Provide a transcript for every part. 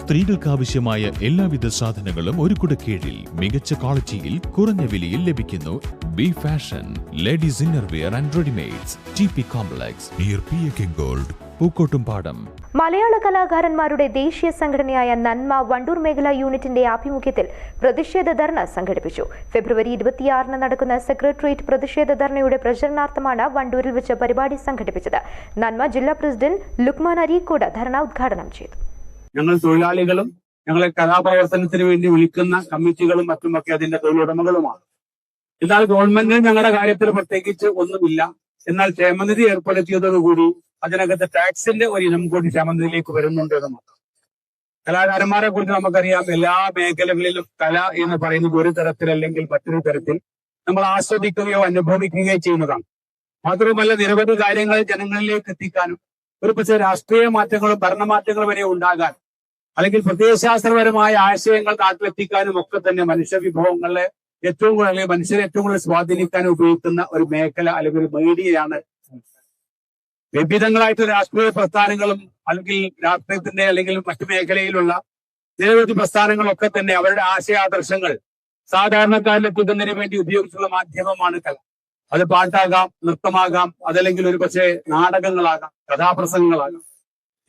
സ്ത്രീകൾക്കാവശ്യമായ എല്ലാവിധ സാധനങ്ങളും ഒരു കുടക്കീഴിൽ മികച്ച ക്വാളിറ്റിയിൽ കുറഞ്ഞ വിലയിൽ ലഭിക്കുന്നു. B fashion, ladies innerwear and readymades, TP complex near PK gold, Pookkottumpadam. മലയാള കലാകാരന്മാരുടെ ദേശീയ സംഘടനയായ നന്മ വണ്ടൂർ മേഖലാ യൂണിറ്റിന്റെ ആഭിമുഖ്യത്തിൽ പ്രതിഷേധ ധർണ സംഘടിപ്പിച്ചു. ഫെബ്രുവരി 26 നടക്കുന്ന സെക്രട്ടേറിയറ്റ് പ്രതിഷേധ ധർണയുടെ പ്രചരണാർത്ഥമാണ് വണ്ടൂരിൽ വെച്ച് പരിപാടി സംഘടിപ്പിച്ചത്. നന്മ ജില്ലാ പ്രസിഡന്റ് ലുക്മാൻ അരീക്കോട് ധർണ ഉദ്ഘാടനം ചെയ്തു. ഞങ്ങൾ തൊഴിലാളികളും ഞങ്ങളെ കലാപ്രവർത്തനത്തിന് വേണ്ടി വിളിക്കുന്ന കമ്മിറ്റികളും മറ്റുമൊക്കെ അതിന്റെ തൊഴിലുടമകളുമാണ്. എന്നാൽ ഗവൺമെന്റിന് ഞങ്ങളുടെ കാര്യത്തിൽ പ്രത്യേകിച്ച് ഒന്നുമില്ല. എന്നാൽ ക്ഷേമനിധി ഏർപ്പെടുത്തിയതോടുകൂടി അതിനകത്ത് ടാക്സിന്റെ ഒരു ഇനം കൂടി ക്ഷേമനിധിയിലേക്ക് വരുന്നുണ്ട് എന്ന് മാത്രം. കലാകാരന്മാരെ കുറിച്ച് നമുക്കറിയാം, എല്ലാ മേഖലകളിലും കല എന്ന് പറയുന്നത് ഒരു തരത്തിൽ അല്ലെങ്കിൽ മറ്റൊരു തരത്തിൽ നമ്മൾ ആസ്വദിക്കുകയോ അനുഭവിക്കുകയോ ചെയ്യുന്നതാണ്. മാത്രവുമല്ല, നിരവധി കാര്യങ്ങൾ ജനങ്ങളിലേക്ക് എത്തിക്കാനും ഒരു പക്ഷേ രാഷ്ട്രീയ മാറ്റങ്ങളും ഭരണമാറ്റങ്ങളും വരെ ഉണ്ടാകാൻ അല്ലെങ്കിൽ പ്രത്യയശാസ്ത്രപരമായ ആശയങ്ങൾ നാട്ടിലെത്തിക്കാനും ഒക്കെ തന്നെ മനുഷ്യ വിഭവങ്ങളെ ഏറ്റവും കൂടുതൽ അല്ലെങ്കിൽ മനുഷ്യരെ ഏറ്റവും കൂടുതൽ സ്വാധീനിക്കാൻ ഉപയോഗിക്കുന്ന ഒരു മേഖല അല്ലെങ്കിൽ ഒരു മീഡിയയാണ്. വിവിധങ്ങളായിട്ടുള്ള രാഷ്ട്രീയ പ്രസ്ഥാനങ്ങളും അല്ലെങ്കിൽ രാഷ്ട്രീയത്തിന്റെ അല്ലെങ്കിൽ മറ്റു മേഖലയിലുള്ള നിരവധി പ്രസ്ഥാനങ്ങളൊക്കെ തന്നെ അവരുടെ ആശയാദർശങ്ങൾ സാധാരണക്കാരിലെത്തിക്കുന്നതിന് വേണ്ടി ഉപയോഗിച്ചുള്ള മാധ്യമമാണ് കല. അത് പാട്ടാകാം, നൃത്തമാകാം, അതല്ലെങ്കിൽ ഒരു പക്ഷേ നാടകങ്ങളാകാം, കഥാപ്രസംഗങ്ങളാകാം.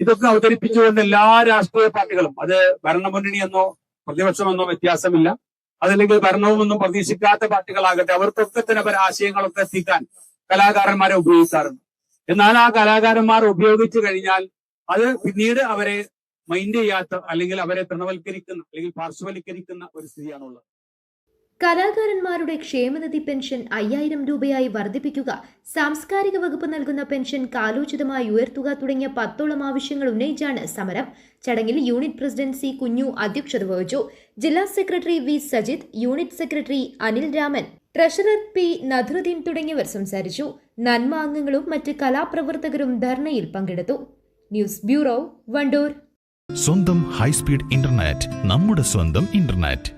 ഇതൊക്കെ അവതരിപ്പിച്ചുകൊണ്ട് എല്ലാ രാഷ്ട്രീയ പാർട്ടികളും, അത് ഭരണമുന്നണിയെന്നോ പ്രതിപക്ഷമെന്നോ വ്യത്യാസമില്ല, അതല്ലെങ്കിൽ ഭരണവുമൊന്നും പ്രതീക്ഷിക്കാത്ത പാർട്ടികളാകട്ടെ, അവർക്കൊക്കെ തന്നെ പല ആശയങ്ങളൊക്കെ എത്തിക്കാൻ കലാകാരന്മാരെ ഉപയോഗിക്കാറുണ്ട്. എന്നാൽ ആ കലാകാരന്മാർ ഉപയോഗിച്ചു കഴിഞ്ഞാൽ അത് പിന്നീട് അവരെ മൈൻഡ് ചെയ്യാത്ത അല്ലെങ്കിൽ അവരെ തൃണവൽക്കരിക്കുന്ന അല്ലെങ്കിൽ പാർശ്വവൽക്കരിക്കുന്ന ഒരു സ്ഥിതിയാണുള്ളത്. കലാകാരന്മാരുടെ ക്ഷേമനിധി പെൻഷൻ 5000 രൂപയായി വർദ്ധിപ്പിക്കുക, സാംസ്കാരിക വകുപ്പ് നൽകുന്ന പെൻഷൻ കാലോചിതമായി ഉയർത്തുക തുടങ്ങിയ 10ഓളം ആവശ്യങ്ങൾ ഉന്നയിച്ചാണ് സമരം. ചടങ്ങിൽ യൂണിറ്റ് പ്രസിഡന്റ് സി കുഞ്ഞു അധ്യക്ഷത വഹിച്ചു. ജില്ലാ secretary V Sajith, unit secretary Anil Raman, treasurer P Nadruddeen തുടങ്ങിയവർ സംസാരിച്ചു. നന്മ അംഗങ്ങളും മറ്റ് കലാപ്രവർത്തകരും ധർണയിൽ പങ്കെടുത്തു. News bureau, Wandoor. സ്വന്തം ഹൈസ്പീഡ് ഇന്റർനെറ്റ്, നമ്മുടെ സ്വന്തം ഇന്റർനെറ്റ്.